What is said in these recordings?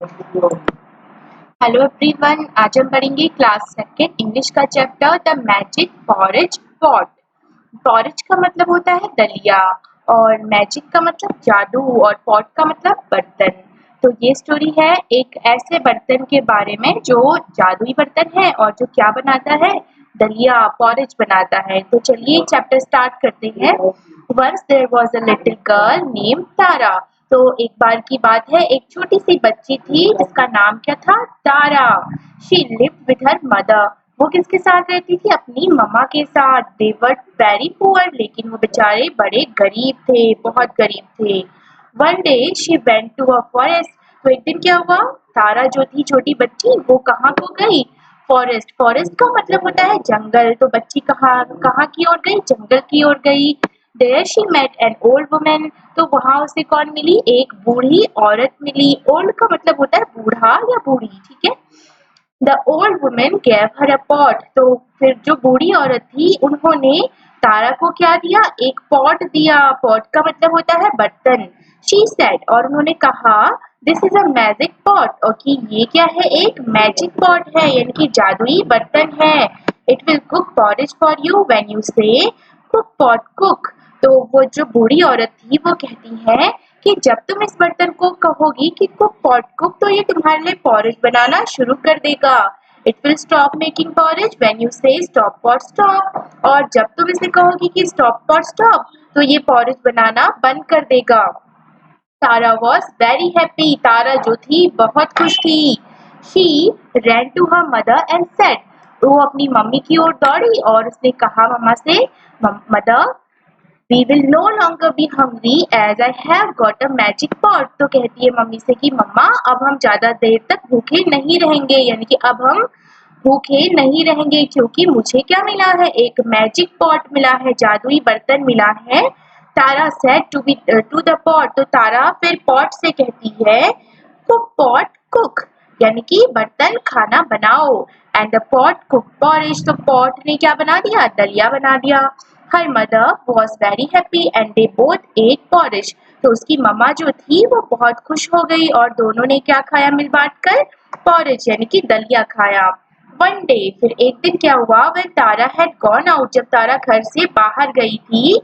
Hello everyone, आज हम पढ़ेंगे क्लास सेकेंड इंग्लिश का chapter the magic porridge pot. Porridge का मतलब होता है दलिया और मैजिक का मतलब जादू और पॉट का मतलब बर्तन। तो ये स्टोरी है एक ऐसे बर्तन के बारे में जो जादुई बर्तन है और जो क्या बनाता है, दलिया पॉरेज बनाता है। तो चलिए चैप्टर स्टार्ट करते हैं। Once there was a little girl name Tara. तो एक बार की बात है, एक छोटी सी बच्ची थी जिसका नाम क्या था, Tara. She lived with her mother. वो किसके साथ रहती थी, अपनी मम्मा के साथ। दे वर वेरी पुअर, लेकिन वो बेचारे बड़े गरीब थे, बहुत गरीब थे। One day she went to a forest. तो एक दिन क्या हुआ, तारा जो थी छोटी बच्ची, वो कहाँ को गई, फॉरेस्ट। फॉरेस्ट का मतलब होता है जंगल। तो बच्ची कहाँ कहाँ की ओर गई, जंगल की ओर गई। There she met an old woman. तो वहां उसे कौन मिली, एक बूढ़ी औरत मिली। ओल्ड का मतलब होता है बूढ़ा या बूढ़ी, ठीक है। The old woman gave her a pot. तो फिर जो बूढ़ी औरत थी उन्होंने तारा को क्या दिया, एक पॉट दिया। पॉट का मतलब होता है बर्तन। शी सेड, और उन्होंने कहा, this is a magic pot, और कि ये क्या है, एक मैजिक पॉट है, यानी कि जादुई बर्तन है। It will cook porridge for you when you से कुक पॉट कुक। तो वो जो बूढ़ी औरत थी वो कहती है कि जब तुम इस बर्तन को कहोगी कि कुक पॉट कुक, तो ये तुम्हारे लिए पॉरेज बनाना शुरू कर देगा। It will stop making porridge when you से स्टॉप पॉट स्टॉप, और जब तुम इसे कहोगी कि स्टॉप पॉट स्टॉप, तो ये पॉरेज बनाना बंद कर देगा। Tara was very happy. Tara जो थी बहुत खुश थी। She ran to her mother and said, वो अपनी मम्मी की ओर दौड़ी और उसने कहा मम्मा से, mother we will no longer be hungry as I have got a magic pot. तो कहती है मम्मी से कि मम्मा अब हम ज्यादा देर तक भूखे नहीं रहेंगे, यानी कि अब हम भूखे नहीं रहेंगे क्योंकि मुझे क्या मिला है, एक मैजिक पॉट मिला है, जादुई बर्तन मिला है। तारा सेड टू द पॉट। तो तारा फिर पॉट से कहती है, कुक पॉट कुक, यानी कि बर्तन खाना बनाओ। And the pot cook porridge. तो पॉट ने क्या बना दिया, दलिया बना दिया। Her mother was very happy and they both at porridge. तो उसकी मम्मा जो थी वो बहुत खुश हो गई और दोनों ने क्या खाया मिल बांट कर, पॉरेज यानी कि दलिया खाया। वन डे, फिर एक दिन क्या हुआ, वह तारा हैड गॉन आउट। जब तारा घर से बाहर गई थी,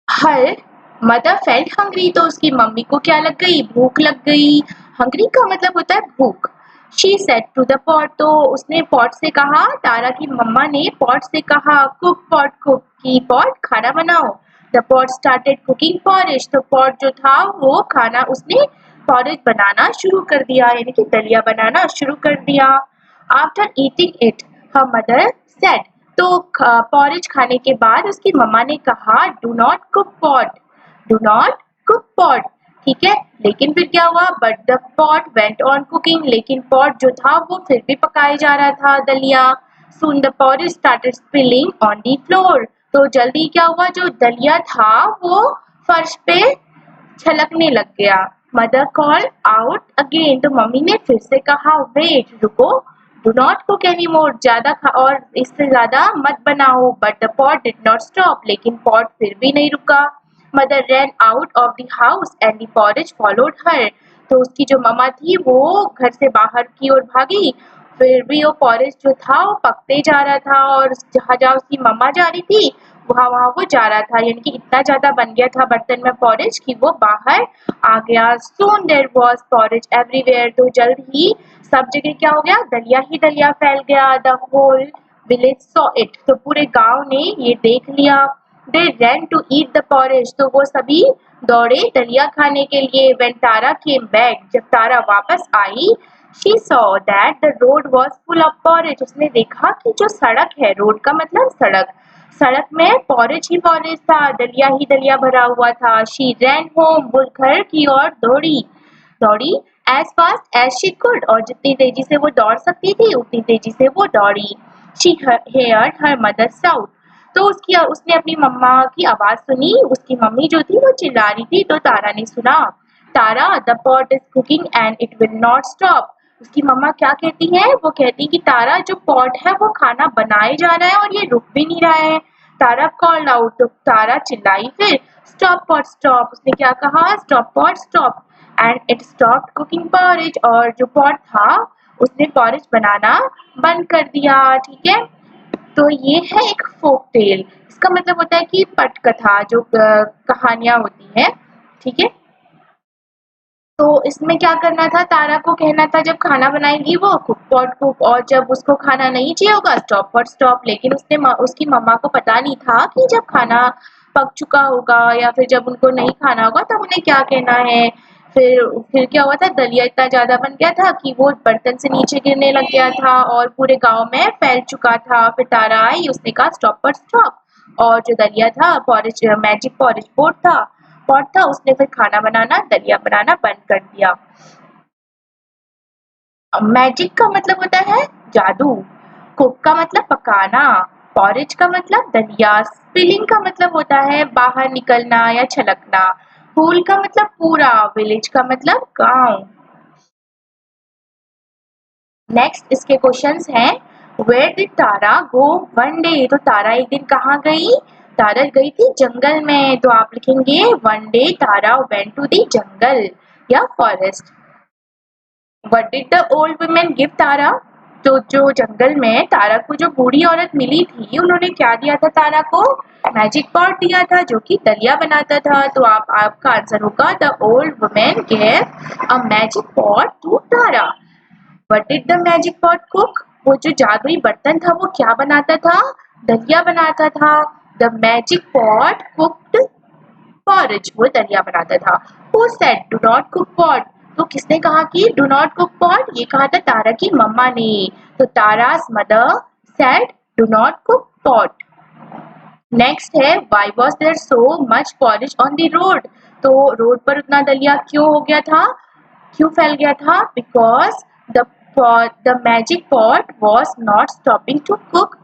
हर मदर फेल्ट हंग्री। तो उसकी मम्मी को क्या लग गई, भूख लग गई। हंग्री का मतलब होता है भूख। She said to the pot. तो उसने पॉट से कहा, तारा की मम्मा ने पॉट से कहा, कुक पॉट कुक, की पॉट खाना बनाओ। The pot started cooking porridge. तो पॉट जो था वो खाना, उसने पॉरेज बनाना शुरू कर दिया, यानी कि दलिया बनाना शुरू कर दिया। After eating it, her mother said. तो पॉरेज खाने के बाद उसकी मम्मा ने कहा, do not cook pot, do not cook pot, ठीक है। लेकिन फिर क्या हुआ, but the pot went on cooking. लेकिन पॉट जो था वो फिर भी पकाए जा रहा था दलिया। Soon the porridge started spilling on the floor. तो जल्दी क्या हुआ, जो दलिया था वो फर्श पे छलकने लग गया। Mother call out again. तो मम्मी ने फिर से कहा, वेट रुको, do not cook any more, ज्यादा और इससे ज्यादा मत बनाओ। But the pot did not stop, लेकिन पॉट फिर भी नहीं रुका। Mother ran out of the house and the porridge followed हर। तो उसकी जो मम्मा थी वो घर से बाहर की ओर भागी। फिर भी वो पॉरेज जो था वो पकते जा रहा था, और जहाँ जहाँ उसकी मम्मा जा रही थी वहाँ वहाँ वो जा रहा था, यानी कि इतना ज्यादा बन गया था बर्तन में पॉरेज कि वो बाहर आ गया। सून देयर वाज पॉरेज एवरीवेयर। तो जल्द ही सब जगह क्या हो गया, दलिया ही दलिया फैल गया। The whole village saw it. तो पूरे गांव ने ये देख लिया। They ran to eat the porridge. तो वो सभी दौड़े दलिया खाने के लिए। व्हेन तारा केम बैक, जब तारा वापस आई, she saw that the road was full of porridge. उसने देखा कि जो सड़क है, रोड का मतलब सड़क, सड़क में पॉरेज ही पॉरेज था, दलिया ही दलिया भरा हुआ था। शी रैन होम, वो घर की ओर दौड़ी दौड़ी as fast as she could, और जितनी तेजी से वो दौड़ सकती थी उतनी तेजी से वो दौड़ी। She heard her mother shout. तो उसने अपनी मम्मा की आवाज सुनी। उसकी मम्मी जो थी वो चिल्ला रही थी, तो तारा ने सुना, Tara the pot is cooking and it will not stop. उसकी मम्मा क्या कहती है, वो कहती कि तारा जो पॉट है वो खाना बनाए जा रहा है और ये रुक भी नहीं रहा है। तारा कॉल्ड आउट। तो तारा चिल्लाई फिर, स्टॉप पॉट स्टॉप, उसने क्या कहा, stop pot stop, and it stop cooking porridge, और जो पॉट था उसने पॉरेज बनाना बंद कर दिया। ठीक है, तो ये है एक फोक टेल। इसका मतलब होता है कि पटकथा, जो कहानियां होती है। ठीक है, तो इसमें क्या करना था, तारा को कहना था जब खाना बनाएगी वो कुक पॉट कुक, और जब उसको खाना नहीं चाहिए होगा स्टॉप पॉट स्टॉप। लेकिन उसकी मम्मा को पता नहीं था कि जब खाना पक चुका होगा या फिर जब उनको नहीं खाना होगा तब उन्हें क्या कहना है। फिर क्या हुआ था, दलिया इतना ज्यादा बन गया था कि वो बर्तन से नीचे गिरने लग गया था और पूरे गांव में फैल चुका था। फिर तारा आई, उसने कहा स्टॉप पॉट स्टॉप, और जो दलिया था, पॉरेज, मैजिक पॉरेज पॉट था, उसने फिर खाना बनाना, दलिया बनाना बंद कर दिया। मैजिक का मतलब होता है जादू, कुक का मतलब पकाना, पॉरेज का मतलब दलिया, स्पिलिंग का मतलब होता है बाहर निकलना या छलकना, होल का मतलब पूरा, विलेज का मतलब गांव। नेक्स्ट इसके क्वेश्चंस हैं, where did Tara go one day, तो तारा एक दिन कहाँ गई, तारा गई थी जंगल में, तो आप लिखेंगे one day Tara went to the jungle या forest. What did the old women give Tara, तो जो जंगल में तारा को जो बूढ़ी औरत मिली थी उन्होंने क्या दिया था तारा को, मैजिक पॉट दिया था जो कि दलिया बनाता था। तो आपका आंसर होगा the old women gave a magic pot to Tara. What did the magic pot cook, वो जो जादुई बर्तन था वो क्या बनाता था, दलिया बनाता था। The magic pot cooked porridge, वो दलिया बनाता था। Who said do not cook pot, तो किसने कहा कि डू नॉट कुक पॉट, ये कहा था तारा की मम्मा ने। तो Tara's mother said do not cook pot. Next है, why was there so much porridge on the road, तो रोड पर उतना दलिया क्यों हो गया था, क्यों फैल गया था, because the the magic pot was not stopping to cook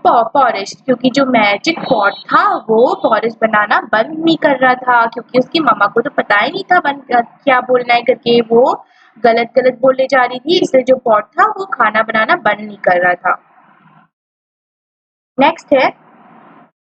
porridge, क्योंकि जो मैजिक पॉट था वो पॉरेज बनाना बंद नहीं कर रहा था, क्योंकि उसकी मम्मा को तो पता ही नहीं था बंद क्या बोलना है करके, वो गलत गलत बोले जा रही थी, इसलिए जो पॉट था वो खाना बनाना बंद नहीं कर रहा था। नेक्स्ट है,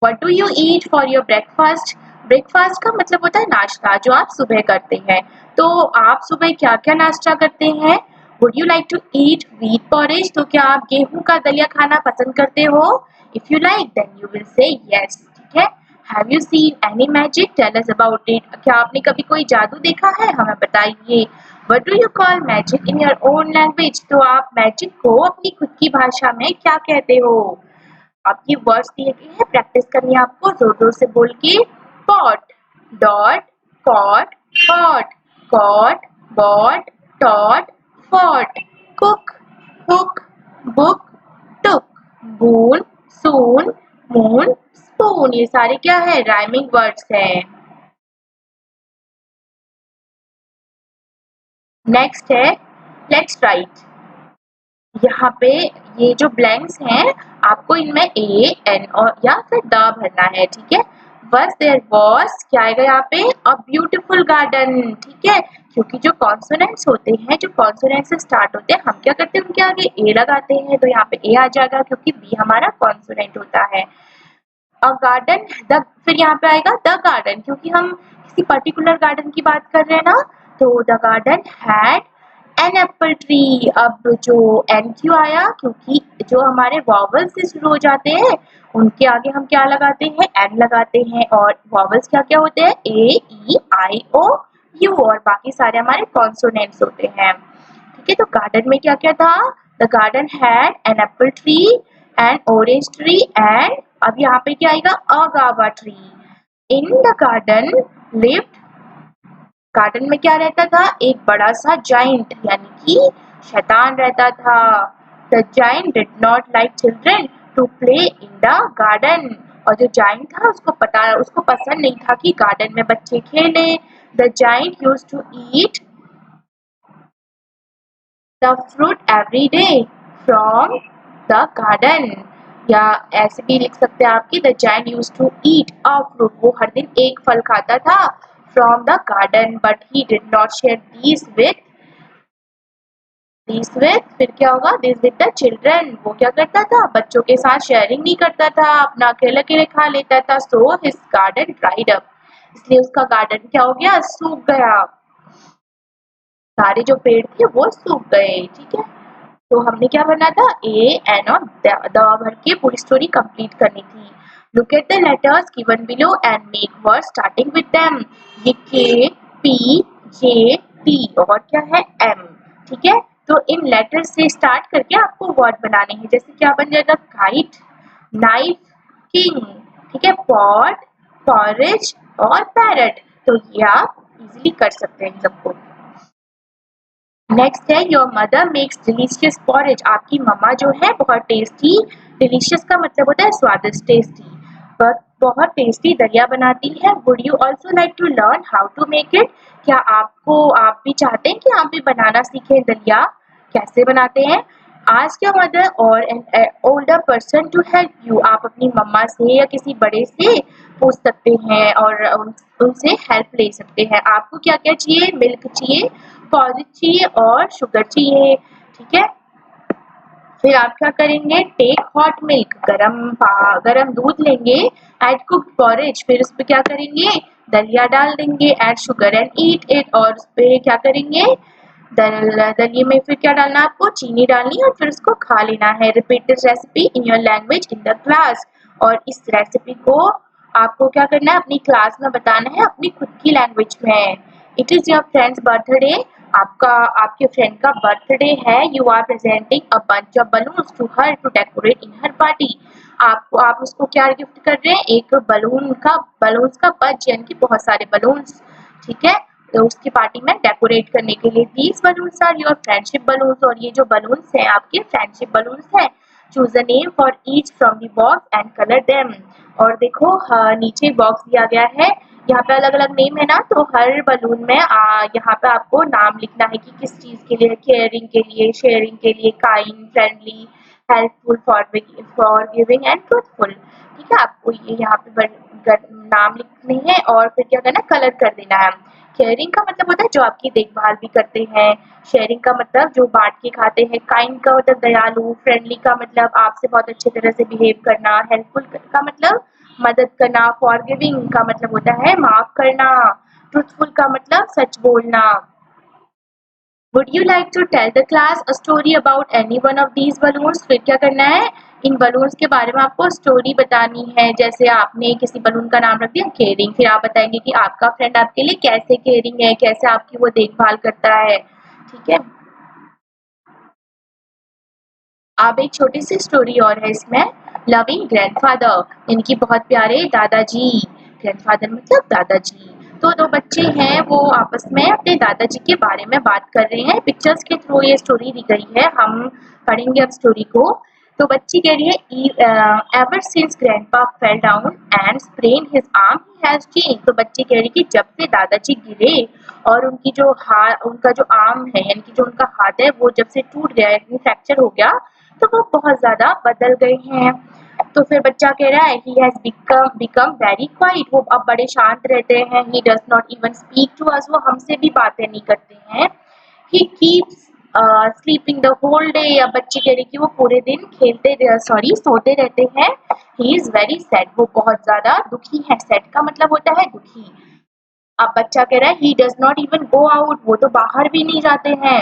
what do you eat for your breakfast, breakfast का मतलब होता है नाश्ता जो आप सुबह करते हैं। तो आप सुबह क्या क्या नाश्ता करते हैं, would you like to eat wheat porridge, तो क्या आप गेहूं का दलिया खाना पसंद करते हो, if you like then you will say yes. ठीक है, have you seen any magic, tell us about it, क्या आपने कभी कोई जादू देखा है, हमें बताइए। What do you call magic in your own language, तो आप मैजिक को अपनी खुद की भाषा में क्या कहते हो। आपकी वर्ड्स दिए गए हैं, प्रैक्टिस करनी है आपको जोर जोर से बोल के। Pot, dot, cot, hot, cot, bot, tot, fot, cook, hook, book, took, boon, soon, moon, spoon, ये सारे क्या है, राइमिंग वर्ड्स हैं। नेक्स्ट है, लेट्स राइट, यहाँ पे ये जो ब्लैंक्स हैं आपको इनमें ए एन और या फिर द भरना है। ठीक है, बस देयर वॉज क्या आएगा यहाँ पे, अ ब्यूटीफुल गार्डन। ठीक है, क्योंकि जो कॉन्सोनेंट्स होते हैं, जो कॉन्सोनेंट से स्टार्ट होते हैं, हम क्या करते हैं उनके आगे ए लगाते हैं, तो यहाँ पे ए आ जाएगा क्योंकि बी हमारा कॉन्सोनेंट होता है। अ गार्डन, द, फिर यहाँ पे आएगा द गार्डन, क्योंकि हम किसी पर्टिकुलर गार्डन की बात कर रहे हैं ना, तो the garden had an apple tree. अब जो एन क्यों आया, क्योंकि जो हमारे वॉवल से शुरू हो जाते हैं उनके आगे हम क्या लगाते हैं, एन लगाते हैं, और वॉवल्स क्या क्या होते हैं, ए ई आई ओ यू, और बाकी सारे हमारे कॉन्सोनेंट्स होते हैं। ठीक है, तो गार्डन में क्या क्या था, the garden had an apple tree, N orange tree, and अब यहाँ पे क्या आएगा, अ गावा tree. In the garden lived, garden में क्या रहता था, एक बड़ा सा जाइंट यानी कि शैतान रहता था। The giant did not like children to play in the garden, और जो जाइंट था उसको पसंद नहीं था कि गार्डन में बच्चे खेले। The giant used to eat the fruit every day from the garden, या ऐसे भी लिख सकते हैं आपकी, the giant used to eat a fruit, वो हर दिन एक फल खाता था, from the garden, but he did not share these with, फिर क्या होगा, दिस विद द चिल्ड्रन, वो क्या करता था, बच्चों के साथ शेयरिंग नहीं करता था, अपना अकेले अकेले खा लेता था। So his garden dried up, इसलिए उसका गार्डन क्या हो गया, सूख गया। सारे जो पेड़ थे वो सूख गए। ठीक है, तो हमने क्या करना था, ए एन और दवा भर के पूरी स्टोरी कंप्लीट करनी थी। Look at the letters given below and make word starting with them. ये के, पी, जे, टी और क्या है, एम। ठीक है, तो इन लेटर से स्टार्ट करके आपको वर्ड बनाने हैं। जैसे क्या बन जाएगा, काइट, नाइफ, किंग। ठीक है, पॉट, फॉरेज और पैरट। तो ये आप इजीली कर सकते हैं इन सबको। नेक्स्ट है your mother makes delicious porridge. आपकी मम्मा जो है बहुत टेस्टी, डिलीशियस का मतलब होता है स्वादिष्ट, टेस्टी, बहुत टेस्टी दलिया बनाती है। Would you also like to learn how to make it. क्या आप भी चाहते हैं कि आप भी बनाना सीखें दलिया, कैसे बनाते हैं। Ask your mother or an older person to help you. आप अपनी मम्मा से या किसी बड़े से पूछ सकते हैं और उनसे हेल्प ले सकते हैं। आपको क्या क्या चाहिए, मिल्क चाहिए, पॉलिश चाहिए और शुगर चाहिए। ठीक है, फिर आप क्या करेंगे, टेक हॉट मिल्क, गरम दूध लेंगे, ऐड कुक्ड पॉरेज, फिर उस पे क्या करेंगे, दलिया डाल देंगे, add sugar and eat it. और उस पे क्या करेंगे, दलिए में फिर क्या डालना है, आपको चीनी डालनी है और फिर उसको खा लेना है। Repeat this recipe in your language in the class. और इस रेसिपी को आपको क्या करना है, अपनी क्लास में बताना है अपनी खुद की लैंग्वेज में। It is your friend's birthday, आपके फ्रेंड का बर्थडे है। You are presenting a bunch of balloons to her to decorate in her party. आप उसको क्या गिफ्ट कर रहे हैं, एक बलून्स का बंच, यानी कि बहुत सारे बलून्स। ठीक है, तो उसकी पार्टी में डेकोरेट करने के लिए। These balloons are your friendship balloons. और ये जो बलून्स हैं आपके फ्रेंडशिप बलून्स हैं। Choose a name for each from the box and colour them. और देखो नीचे बॉक्स दिया गया है, यहाँ पे अलग अलग नेम है ना, तो हर बलून में यहाँ पे आपको नाम लिखना है कि किस चीज के लिए, केयरिंग के लिए, शेयरिंग के लिए, kind, friendly, helpful, for giving and truthful. ठीक है, आपको ये यहाँ पे नाम लिखने हैं और फिर क्या करना है, कलर कर देना है। केयरिंग का मतलब होता है जो आपकी देखभाल भी करते हैं। शेयरिंग का मतलब जो बांट के खाते हैं। काइंड का मतलब दयालु। फ्रेंडली का मतलब आपसे बहुत अच्छे तरह से बिहेव करना। हेल्पफुल का मतलब मदद करना। फॉरगिविंग का मतलब होता है माफ करना। ट्रूथफुल का मतलब सच बोलना। Would you like to tell the class a story about any one of these balloons. फिर क्या करना है, इन बलून्स के बारे में आपको स्टोरी बतानी है। जैसे आपने किसी बलून का नाम रख दिया केयरिंग, फिर आप बताएंगे कि आपका फ्रेंड आपके लिए कैसे केयरिंग है, कैसे आपकी वो देखभाल करता है। ठीक है, अब एक छोटी सी स्टोरी और है इसमें। लविंग ग्रैंडफादर, इनकी बहुत प्यारे दादाजी। ग्रैंडफादर मतलब दादाजी। तो दो बच्चे हैं, वो आपस में अपने दादाजी के बारे में बात कर रहे हैं। पिक्चर्स के थ्रू ये स्टोरी दी गई है, हम पढ़ेंगे अब स्टोरी को। तो बच्ची कह रही है, ever since grandpa fell down and sprain his arm he has change. तो बच्ची कह रही कि जब से दादाजी गिरे और उनका जो आर्म है, यानी कि जो उनका हाथ है, वो जब से टूट गया, यानी फ्रैक्चर हो गया, तो वो बहुत ज्यादा बदल गए हैं। तो फिर बच्चा कह रहा है he has become very quiet. वो अब बड़े शांत रहते हैं। He does not even speak to us, वो हमसे भी बातें नहीं करते हैं। He keeps sleeping the whole day. अब बच्चे कह रहे कि वो पूरे दिन सोते रहते हैं। ही इज वेरी सैड, वो बहुत ज्यादा दुखी है। सैड का मतलब होता है दुखी। अब बच्चा कह रहा है ही does not even go out, वो तो बाहर भी नहीं जाते हैं।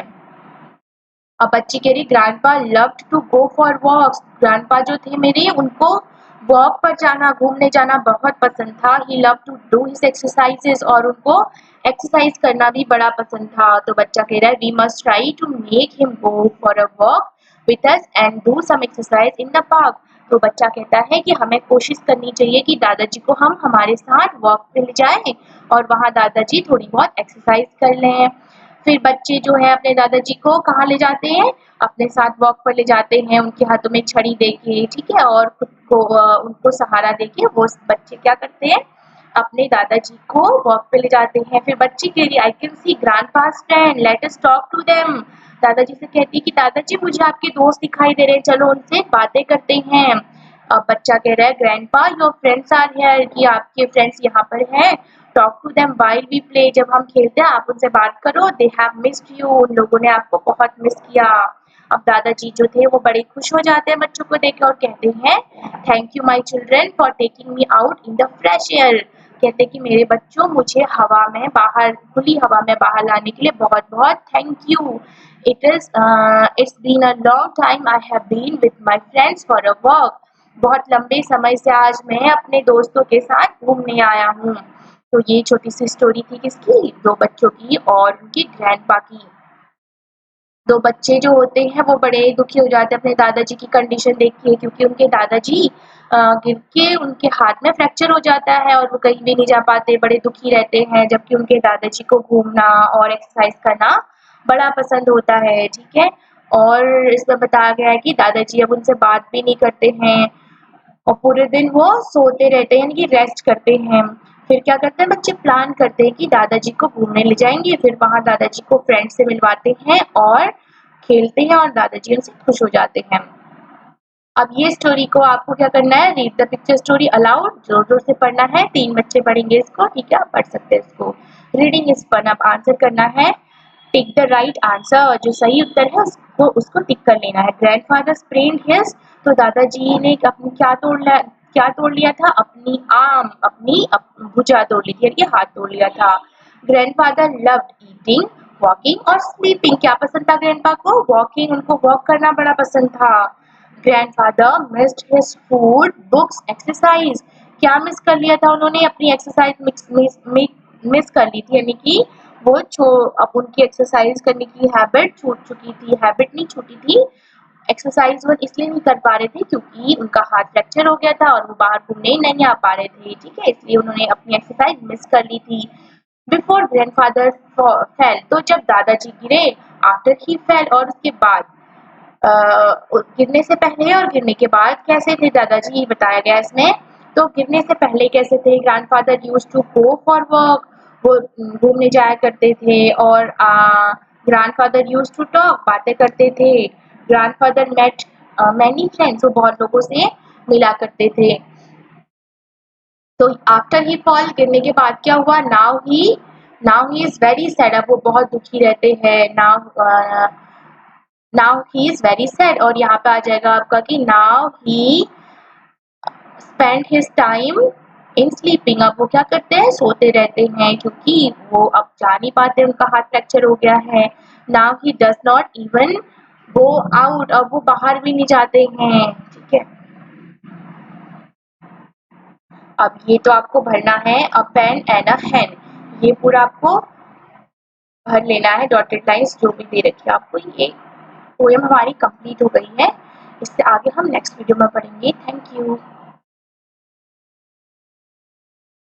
अब बच्ची कह रही grandpa loved to go for walks. Grandpa जो थे मेरे, उनको वॉक पर जाना, घूमने जाना बहुत पसंद था। He love to do his exercises, और उनको एक्सरसाइज करना भी बड़ा पसंद था। तो बच्चा कह रहा है we must try to make him go for a walk with us and do some exercise in the park. तो बच्चा कहता है कि हमें कोशिश करनी चाहिए कि दादाजी को हम हमारे साथ वॉक पे ले जाएं और वहां दादाजी थोड़ी बहुत एक्सरसाइज कर लें। फिर बच्चे जो है अपने दादाजी को कहाँ ले जाते हैं, अपने साथ वॉक पर ले जाते हैं, उनके हाथों में छड़ी देके, ठीक है, और खुद को उनको सहारा देके वो बच्चे क्या करते हैं, अपने दादाजी को वॉक पे ले जाते हैं। फिर बच्ची कह रही I can see grandpa's friend, let us talk to them. दादाजी से कहती है कि दादाजी मुझे आपके दोस्त दिखाई दे रहे हैं, चलो उनसे बातें करते हैं। अब बच्चा कह रहा है grandpa your friends are here, कि आपके फ्रेंड्स यहाँ पर हैं। Talk to them while we play, जब हम खेलते हैं आप उनसे बात करो। दे हैव मिस्ड यू, उन लोगों ने आपको बहुत मिस किया। अब दादाजी जो थे वो बड़े खुश हो जाते हैं बच्चों को देख और कहते हैं thank you my children for taking me out in the fresh air. कहते कि मेरे बच्चों मुझे हवा में बाहर खुली हवा में बाहर लाने के लिए बहुत बहुत thank you. It's been a long time I have been with my friends for a walk. बहुत लंबे समय से आज मैं अपने दोस्तों के साथ घूमने आया हूँ। तो ये छोटी सी स्टोरी थी किसकी, दो बच्चों की और उनकी ग्रैंडपा की। दो बच्चे जो होते हैं वो बड़े दुखी हो जाते हैं अपने दादाजी की कंडीशन देख के, क्योंकि उनके दादाजी गिर के उनके हाथ में फ्रैक्चर हो जाता है और वो कहीं भी नहीं जा पाते, बड़े दुखी रहते हैं, जबकि उनके दादाजी को घूमना और एक्सरसाइज करना बड़ा पसंद होता है। ठीक है, और इसमें बताया गया है कि दादाजी अब उनसे बात भी नहीं करते हैं और पूरे दिन वो सोते रहते हैं, यानी कि रेस्ट करते हैं। फिर क्या करते हैं बच्चे, प्लान करते हैं कि दादाजी को घूमने ले जाएंगे, फिर वहां दादाजी को फ्रेंड से मिलवाते हैं और खेलते हैं और दादाजी उनसे खुश हो जाते हैं। अब ये स्टोरी को आपको क्या करना है, read the picture story allowed, जोर जोर से पढ़ना है, 3 बच्चे पढ़ेंगे इसको, ठीक है, आप पढ़ सकते हैं इसको। Reading is fun. अब आंसर करना है, टिक द राइट आंसर, जो सही उत्तर है उसको टिक कर लेना है। ग्रैंडफादर स्प्रेन्ड हिज, तो दादाजी ने अपनी क्या तोड़ लिया था, अपनी आर्म, अपनी भुजा तोड़ ली थी, यानी कि हाथ तोड़ लिया था। ग्रैंडफादर लव्ड ईटिंग, वॉकिंग और स्लीपिंग, क्या पसंद था ग्रैंडपा को, वॉकिंग, उनको वॉक करना बड़ा पसंद था। Grandfather missed his food, books, exercise, क्या मिस कर लिया था उन्होंने, अपनी एक्सरसाइज मिस कर ली थी, यानी कि वो अब उनकी एक्सरसाइज करने की हैबिट छूट चुकी थी, हैबिट नहीं छूटी थी, एक्सरसाइज वो इसलिए नहीं कर पा रहे थे क्योंकि उनका हाथ फ्रैक्चर हो गया था और वो बाहर घूमने नहीं आ पा रहे थे। ठीक है, इसलिए उन्होंने अपनी एक्सरसाइज मिस कर ली थी। बिफोर ग्रैंडफादर फेल, तो जब दादाजी गिरे, आफ्टर ही फेल, और उसके बाद गिरने से पहले और गिरने के बाद कैसे थे दादाजी, ये बताया गया इसमें। तो गिरने से पहले कैसे थे, grandfather used to go for work, वो घूमने जाया करते थे, और ग्रैंडफादर यूज्ड टू टॉक, बातें करते थे। ग्रैंडफादर मेट मैनी फ्रेंड्स, वो बहुत लोगों से मिला करते थे। तो आफ्टर ही फॉल, गिरने के बाद क्या हुआ, now he is very sad, अब वो बहुत दुखी रहते हैं। Now he is very sad, और यहाँ पे आ जाएगा आपका कि now he spend his time in sleeping, अब वो क्या करते हैं, सोते रहते हैं, क्योंकि वो अब जा नहीं पाते, उनका हाथ फ्रैक्चर हो गया है। Now he does not even go out, अब वो बाहर भी नहीं जाते हैं। ठीक है, अब ये तो आपको भरना है, अ पेन एंड अ हैन, ये पूरा आपको भर लेना है, डॉटेड लाइंस जो भी दे रखी है आपको। ये पोएम हमारी कंप्लीट हो गई है, इससे आगे हम नेक्स्ट वीडियो में पढ़ेंगे। Thank you.